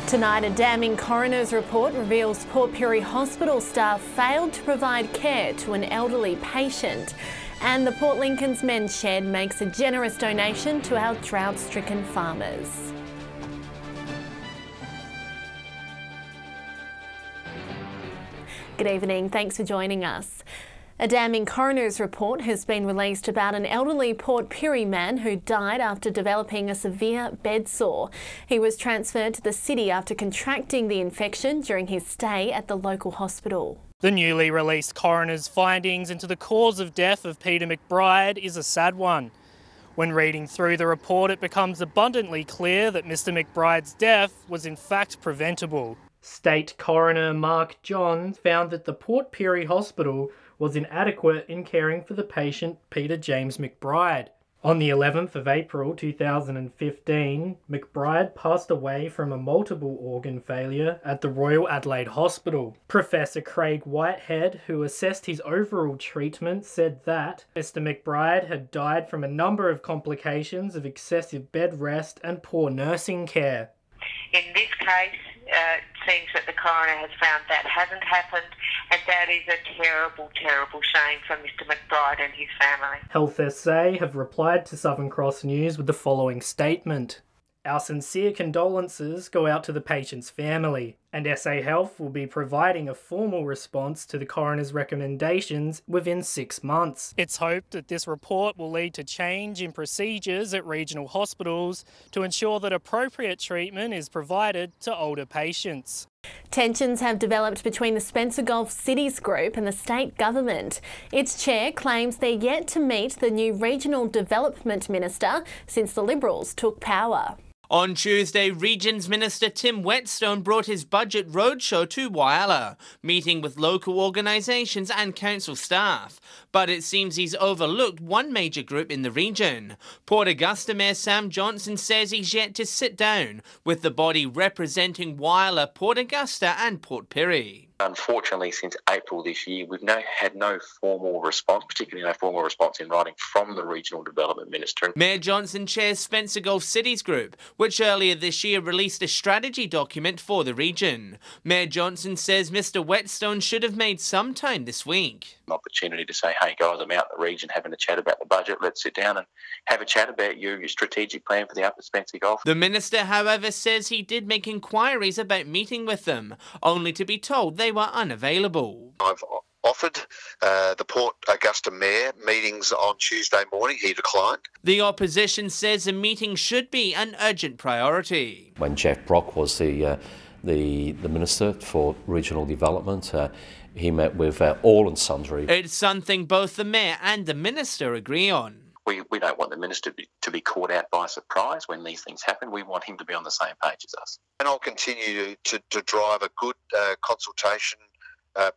Tonight, a damning coroner's report reveals Port Pirie Hospital staff failed to provide care to an elderly patient. And the Port Lincoln's Men's Shed makes a generous donation to our drought-stricken farmers. Good evening, thanks for joining us. A damning coroner's report has been released about an elderly Port Pirie man who died after developing a severe bed sore. He was transferred to the city after contracting the infection during his stay at the local hospital. The newly released coroner's findings into the cause of death of Peter McBride is a sad one. When reading through the report, it becomes abundantly clear that Mr McBride's death was in fact preventable. State Coroner Mark John found that the Port Pirie Hospital was inadequate in caring for the patient Peter James McBride. On the 11th of April 2015, McBride passed away from a multiple organ failure at the Royal Adelaide Hospital. Professor Craig Whitehead, who assessed his overall treatment, said that Mr McBride had died from a number of complications of excessive bed rest and poor nursing care. In this case, it seems that the coroner has found that hasn't happened, and that is a terrible, terrible shame for Mr McBride and his family. Health SA have replied to Southern Cross News with the following statement. Our sincere condolences go out to the patient's family, and SA Health will be providing a formal response to the coroner's recommendations within 6 months. It's hoped that this report will lead to change in procedures at regional hospitals to ensure that appropriate treatment is provided to older patients. Tensions have developed between the Spencer Gulf Cities Group and the state government. Its chair claims they're yet to meet the new regional development minister since the Liberals took power. On Tuesday, Regions Minister Tim Whetstone brought his budget roadshow to Whyalla, meeting with local organisations and council staff. But it seems he's overlooked one major group in the region. Port Augusta Mayor Sam Johnson says he's yet to sit down with the body representing Whyalla, Port Augusta and Port Pirie. Unfortunately, since April this year, we've had no formal response, particularly no formal response in writing from the Regional Development Minister. Mayor Johnson chairs Spencer Gulf Cities Group, which earlier this year released a strategy document for the region. Mayor Johnson says Mr Whetstone should have made some time this week. An opportunity to say, hey guys, I'm out in the region having a chat about the budget, let's sit down and have a chat about your strategic plan for the Upper Spencer Gulf. The minister, however, says he did make inquiries about meeting with them, only to be told they were unavailable. I've offered the Port Augusta Mayor meetings on Tuesday morning. He declined. The opposition says a meeting should be an urgent priority. When Jeff Brock was the Minister for Regional Development, he met with all and sundry. It's something both the Mayor and the Minister agree on. We don't want the Minister to be caught out by surprise when these things happen. We want him to be on the same page as us. And I'll continue to drive a good consultation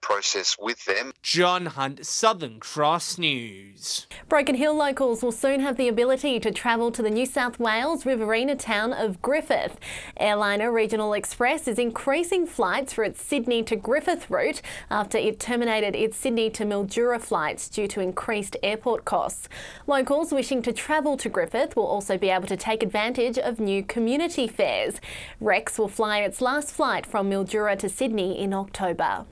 process with them. John Hunt, Southern Cross News. Broken Hill locals will soon have the ability to travel to the New South Wales riverina town of Griffith. Airliner Regional Express is increasing flights for its Sydney to Griffith route after it terminated its Sydney to Mildura flights due to increased airport costs. Locals wishing to travel to Griffith will also be able to take advantage of new community fares. Rex will fly its last flight from Mildura to Sydney in October.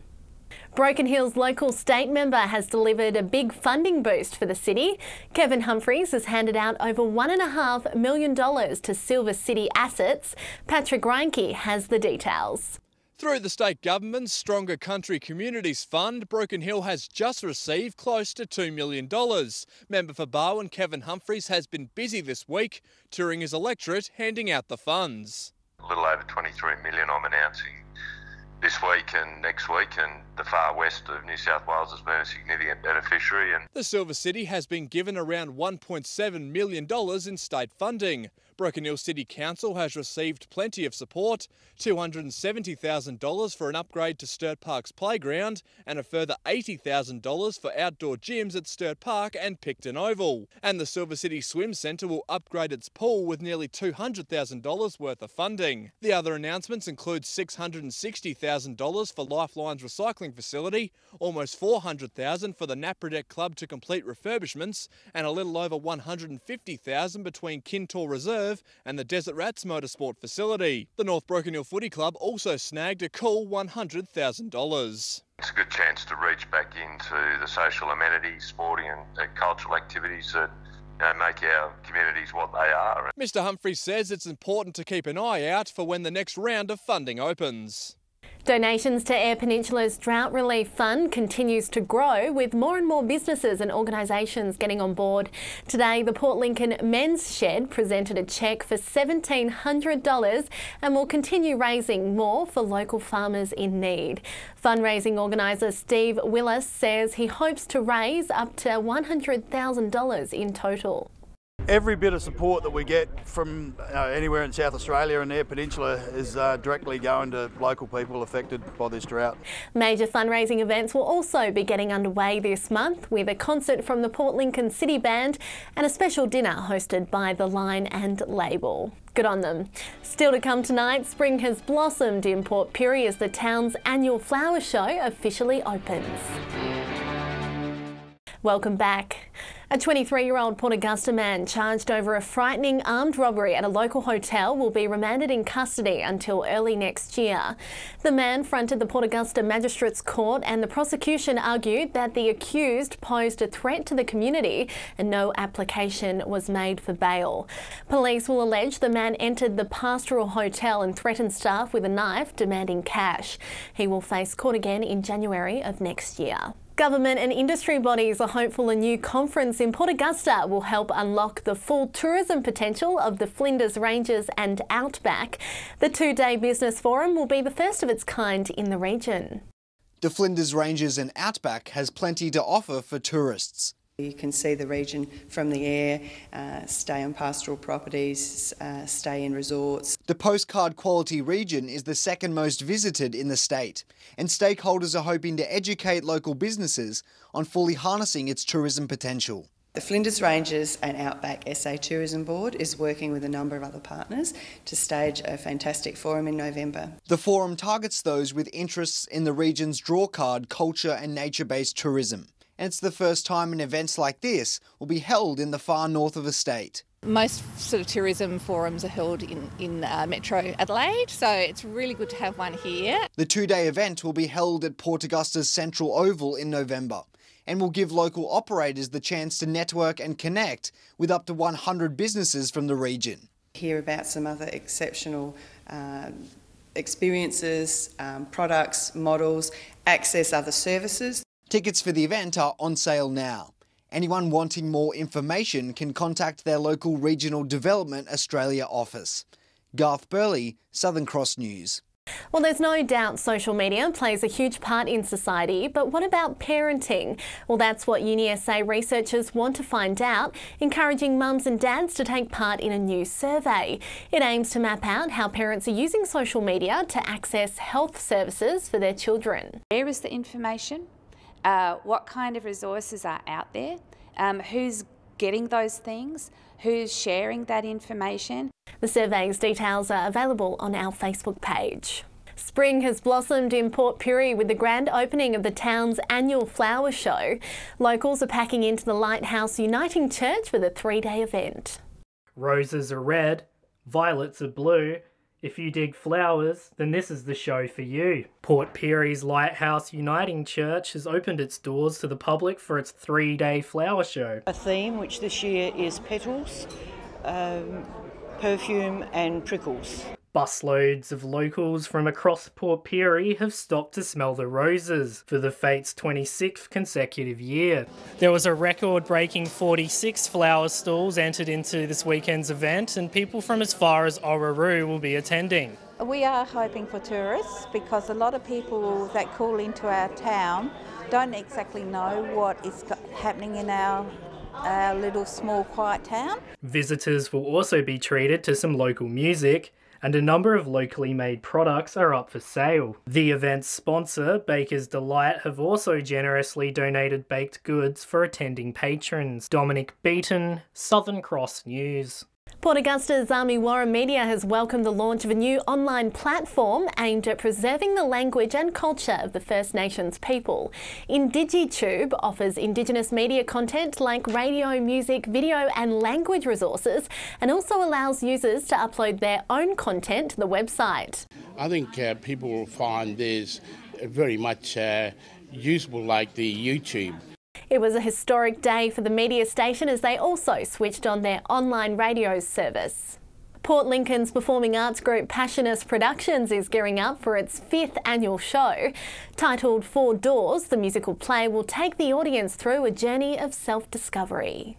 Broken Hill's local state member has delivered a big funding boost for the city. Kevin Humphries has handed out over $1.5 million to Silver City Assets. Patrick Reinke has the details. Through the state government's Stronger Country Communities Fund, Broken Hill has just received close to $2 million. Member for Barwon Kevin Humphries has been busy this week, touring his electorate, handing out the funds. A little over 23 million I'm announcing this week and next week, and the far west of New South Wales has been a significant beneficiary. The Silver City has been given around $1.7 million in state funding. Broken Hill City Council has received plenty of support, $270,000 for an upgrade to Sturt Park's playground and a further $80,000 for outdoor gyms at Sturt Park and Picton Oval. And the Silver City Swim Centre will upgrade its pool with nearly $200,000 worth of funding. The other announcements include $660,000 for Lifeline's recycling facility, almost $400,000 for the Napradeck Club to complete refurbishments, and a little over $150,000 between Kintor Reserve Reserve and the Desert Rats Motorsport facility. The North Broken Hill Footy Club also snagged a cool $100,000. It's a good chance to reach back into the social amenities, sporting and cultural activities that make our communities what they are. Mr Humphries says it's important to keep an eye out for when the next round of funding opens. Donations to Eyre Peninsula's Drought Relief Fund continues to grow, with more and more businesses and organisations getting on board. Today, the Port Lincoln Men's Shed presented a cheque for $1,700 and will continue raising more for local farmers in need. Fundraising organiser Steve Willis says he hopes to raise up to $100,000 in total. Every bit of support that we get from anywhere in South Australia and the Eyre Peninsula is directly going to local people affected by this drought. Major fundraising events will also be getting underway this month, with a concert from the Port Lincoln City Band and a special dinner hosted by The Line and Label. Good on them. Still to come tonight, spring has blossomed in Port Pirie as the town's annual flower show officially opens. Welcome back. A 23-year-old Port Augusta man charged over a frightening armed robbery at a local hotel will be remanded in custody until early next year. The man fronted the Port Augusta Magistrates Court, and the prosecution argued that the accused posed a threat to the community and no application was made for bail. Police will allege the man entered the Pastoral Hotel and threatened staff with a knife, demanding cash. He will face court again in January of next year. Government and industry bodies are hopeful a new conference in Port Augusta will help unlock the full tourism potential of the Flinders Ranges and Outback. The two-day business forum will be the first of its kind in the region. The Flinders Ranges and Outback has plenty to offer for tourists. You can see the region from the air, stay on pastoral properties, stay in resorts. The postcard quality region is the second most visited in the state, and stakeholders are hoping to educate local businesses on fully harnessing its tourism potential. The Flinders Ranges and Outback SA Tourism Board is working with a number of other partners to stage a fantastic forum in November. The forum targets those with interests in the region's drawcard, culture and nature-based tourism. And it's the first time an event like this will be held in the far north of the state. Most sort of tourism forums are held in Metro Adelaide, so it's really good to have one here. The two-day event will be held at Port Augusta's Central Oval in November and will give local operators the chance to network and connect with up to 100 businesses from the region. Hear about some other exceptional experiences, products, models, access other services. Tickets for the event are on sale now. Anyone wanting more information can contact their local Regional Development Australia office. Garth Burley, Southern Cross News. Well, there's no doubt social media plays a huge part in society, but what about parenting? Well, that's what UniSA researchers want to find out, encouraging mums and dads to take part in a new survey. It aims to map out how parents are using social media to access health services for their children. Where is the information? What kind of resources are out there? Who's getting those things? Who's sharing that information? The survey's details are available on our Facebook page. Spring has blossomed in Port Pirie with the grand opening of the town's annual flower show. Locals are packing into the Lighthouse Uniting Church for the three-day event. Roses are red, violets are blue. If you dig flowers, then this is the show for you. Port Pirie's Lighthouse Uniting Church has opened its doors to the public for its three-day flower show. A theme which this year is petals, perfume and prickles. Busloads of locals from across Port Pirie have stopped to smell the roses for the Fate's 26th consecutive year. There was a record-breaking 46 flower stalls entered into this weekend's event, and people from as far as Orroroo will be attending. We are hoping for tourists because a lot of people that call into our town don't exactly know what is happening in our little small quiet town. Visitors will also be treated to some local music, and a number of locally made products are up for sale. The event's sponsor, Baker's Delight, have also generously donated baked goods for attending patrons. Dominic Beaton, Southern Cross News. Port Augusta's Army Warren Media has welcomed the launch of a new online platform aimed at preserving the language and culture of the First Nations people. IndigiTube offers Indigenous media content like radio, music, video and language resources, and also allows users to upload their own content to the website. I think people will find this very much useful, like the YouTube. It was a historic day for the media station as they also switched on their online radio service. Port Lincoln's performing arts group Passionist Productions is gearing up for its 5th annual show. Titled Four Doors, the musical play will take the audience through a journey of self-discovery.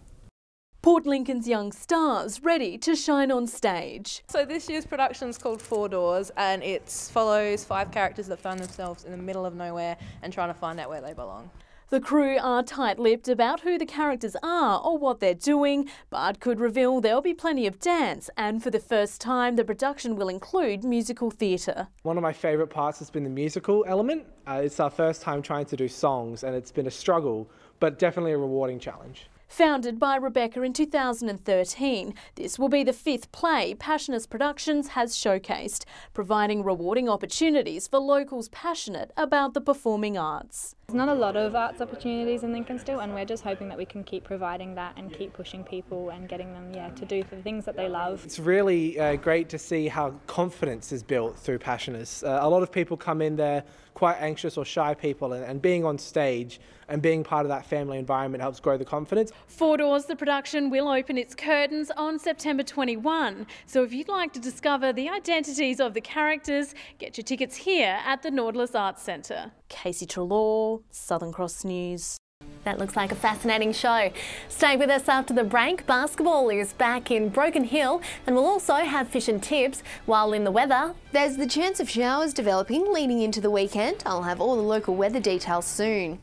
Port Lincoln's young stars ready to shine on stage. So this year's production is called Four Doors, and it follows 5 characters that find themselves in the middle of nowhere and trying to find out where they belong. The crew are tight-lipped about who the characters are or what they're doing, but could reveal there'll be plenty of dance, and for the first time the production will include musical theatre. One of my favourite parts has been the musical element. It's our first time trying to do songs and it's been a struggle, but definitely a rewarding challenge. Founded by Rebecca in 2013, this will be the 5th play Passionist Productions has showcased, providing rewarding opportunities for locals passionate about the performing arts. There's not a lot of arts opportunities in Lincoln still, and we're just hoping that we can keep providing that and keep pushing people and getting them to do the things that they love. It's really great to see how confidence is built through Passionists. A lot of people come in there quite anxious or shy people, and being on stage and being part of that family environment helps grow the confidence. Four Doors, the production, will open its curtains on September 21. So if you'd like to discover the identities of the characters, get your tickets here at the Nautilus Arts Centre. Casey Trelaw, Southern Cross News. That looks like a fascinating show. Stay with us after the break. Basketball is back in Broken Hill, and we'll also have fish and tips. While in the weather, there's the chance of showers developing leading into the weekend. I'll have all the local weather details soon.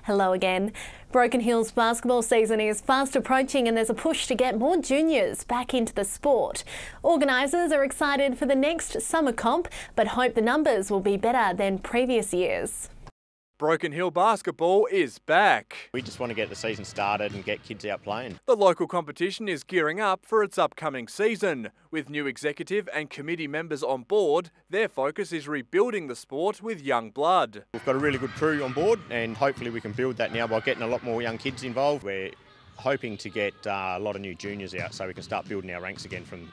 Hello again. Broken Hill's basketball season is fast approaching, and there's a push to get more juniors back into the sport. Organisers are excited for the next summer comp, but hope the numbers will be better than previous years. Broken Hill basketball is back. We just want to get the season started and get kids out playing. The local competition is gearing up for its upcoming season. With new executive and committee members on board, their focus is rebuilding the sport with young blood. We've got a really good crew on board, and hopefully we can build that now by getting a lot more young kids involved. We're hoping to get a lot of new juniors out so we can start building our ranks again from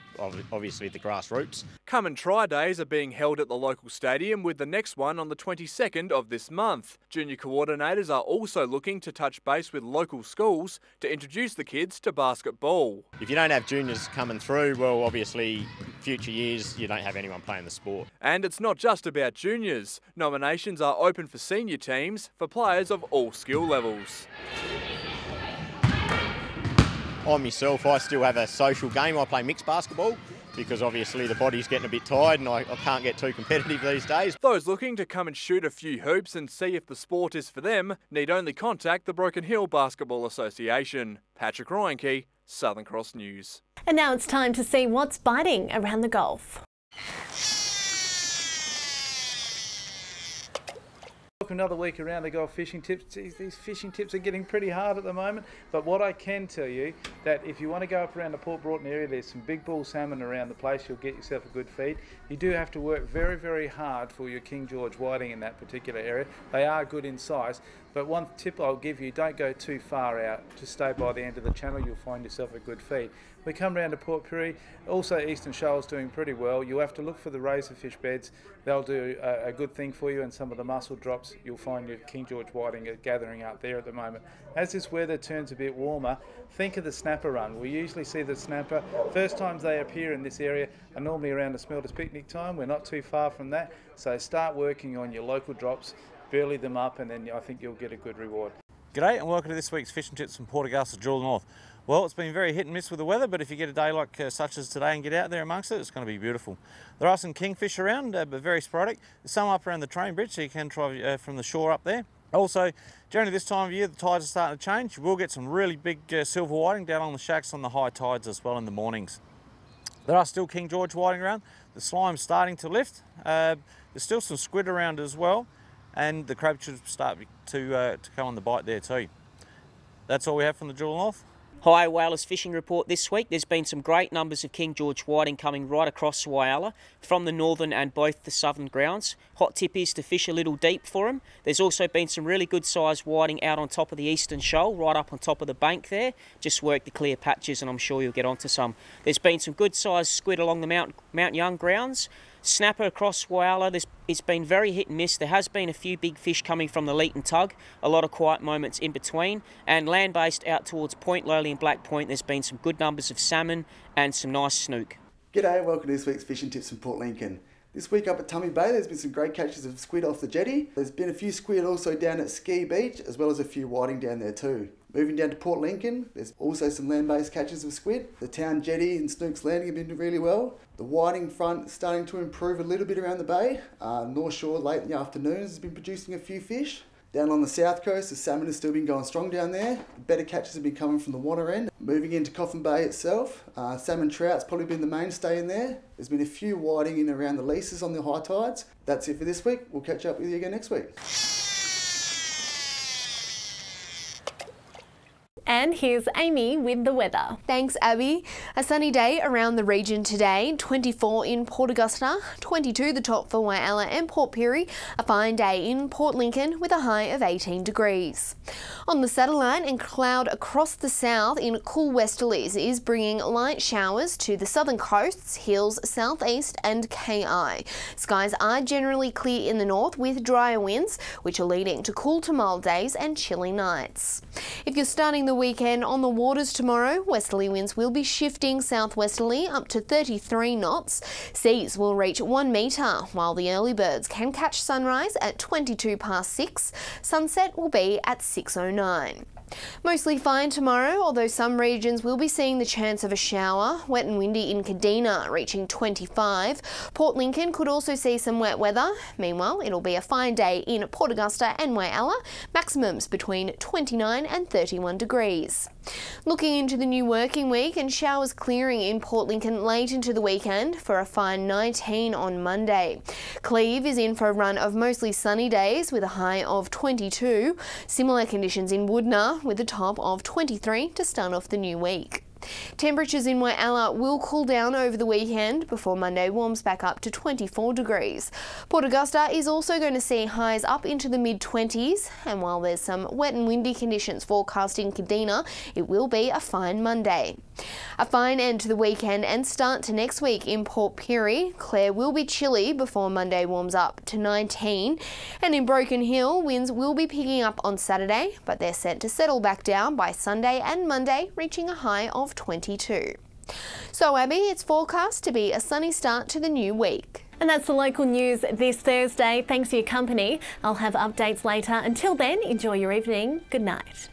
obviously the grassroots. Come and Try days are being held at the local stadium, with the next one on the 22nd of this month. Junior coordinators are also looking to touch base with local schools to introduce the kids to basketball. If you don't have juniors coming through, well, obviously future years you don't have anyone playing the sport. And it's not just about juniors. Nominations are open for senior teams for players of all skill levels. I myself, I still have a social game. I play mixed basketball because obviously the body's getting a bit tired and I can't get too competitive these days. Those looking to come and shoot a few hoops and see if the sport is for them need only contact the Broken Hill Basketball Association. Patrick Ryanke, Southern Cross News. And now it's time to see what's biting around the Gulf. Another week around the Gulf fishing tips. These fishing tips are getting pretty hard at the moment, but what I can tell you that if you want to go up around the Port Broughton area, there's some big bull salmon around the place. You'll get yourself a good feed. You do have to work very, very hard for your King George whiting in that particular area. They are good in size, but one tip I'll give you, don't go too far out. Just stay by the end of the channel, you'll find yourself a good feed. We come round to Port Pirie, also Eastern Shoal's doing pretty well. You'll have to look for the razorfish beds. They'll do a good thing for you, and some of the mussel drops, you'll find your King George whiting are gathering out there at the moment. As this weather turns a bit warmer, think of the snapper run. We usually see the snapper, first times they appear in this area are normally around the Smelters picnic time. We're not too far from that, so start working on your local drops, burley them up, and then I think you'll get a good reward. G'day and welcome to this week's Fishing Tips from Port Augusta, Jewel North. Well, it's been very hit and miss with the weather, but if you get a day like such as today and get out there amongst it, it's going to be beautiful. There are some kingfish around, but very sporadic. There's some up around the train bridge, so you can try from the shore up there. Also, generally this time of year, the tides are starting to change. You will get some really big silver whiting down on the shacks on the high tides as well in the mornings. There are still King George whiting around. The slime's starting to lift. There's still some squid around as well, and the crab should start to come on the bite there too. That's all we have from the Jewel North. Hi, Whalers Fishing Report this week. There's been some great numbers of King George whiting coming right across Whyalla from the northern and both the southern grounds. Hot tip is to fish a little deep for them. There's also been some really good sized whiting out on top of the eastern shoal, right up on top of the bank there. Just work the clear patches and I'm sure you'll get onto some. There's been some good sized squid along the Mount Young grounds. Snapper across Whyalla, it's been very hit and miss. There has been a few big fish coming from the Leeton Tug, a lot of quiet moments in between, and land-based out towards Point Lowly and Black Point, there's been some good numbers of salmon and some nice snook. G'day, welcome to this week's Fishing Tips from Port Lincoln. This week up at Tummy Bay, there's been some great catches of squid off the jetty. There's been a few squid also down at Ski Beach, as well as a few whiting down there too. Moving down to Port Lincoln, there's also some land-based catches of squid. The town jetty and Snooks Landing have been doing really well. The whiting front is starting to improve a little bit around the bay. North Shore late in the afternoons has been producing a few fish. Down on the south coast, the salmon has still been going strong down there. The better catches have been coming from the water end. Moving into Coffin Bay itself, salmon trout's probably been the mainstay in there. There's been a few whiting in around the leases on the high tides. That's it for this week. We'll catch up with you again next week. And here's Amy with the weather. Thanks, Abby. A sunny day around the region today, 24 in Port Augusta, 22 the top for Whyalla and Port Pirie, a fine day in Port Lincoln with a high of 18 degrees. On the satellite, and cloud across the south in cool westerlies is bringing light showers to the southern coasts, hills, southeast and KI. Skies are generally clear in the north with drier winds, which are leading to cool to mild days and chilly nights. If you're starting the weekend on the waters tomorrow, westerly winds will be shifting southwesterly up to 33 knots. Seas will reach 1 metre, while the early birds can catch sunrise at 22 past 6. Sunset will be at 6:09. Mostly fine tomorrow, although some regions will be seeing the chance of a shower. Wet and windy in Kadina, reaching 25. Port Lincoln could also see some wet weather. Meanwhile, it'll be a fine day in Port Augusta and Whyalla, maximums between 29 and 31 degrees. Looking into the new working week, and showers clearing in Port Lincoln late into the weekend for a fine 19 on Monday. Cleve is in for a run of mostly sunny days with a high of 22. Similar conditions in Woodner with a top of 23 to start off the new week. Temperatures in Whyalla will cool down over the weekend before Monday warms back up to 24 degrees. Port Augusta is also going to see highs up into the mid-20s, and while there's some wet and windy conditions forecast in Kadina, it will be a fine Monday. A fine end to the weekend and start to next week in Port Pirie. Clare will be chilly before Monday warms up to 19, and in Broken Hill, winds will be picking up on Saturday, but they're set to settle back down by Sunday and Monday, reaching a high of 22. So Abby, it's forecast to be a sunny start to the new week. And that's the local news this Thursday. Thanks for your company. I'll have updates later. Until then, enjoy your evening. Good night.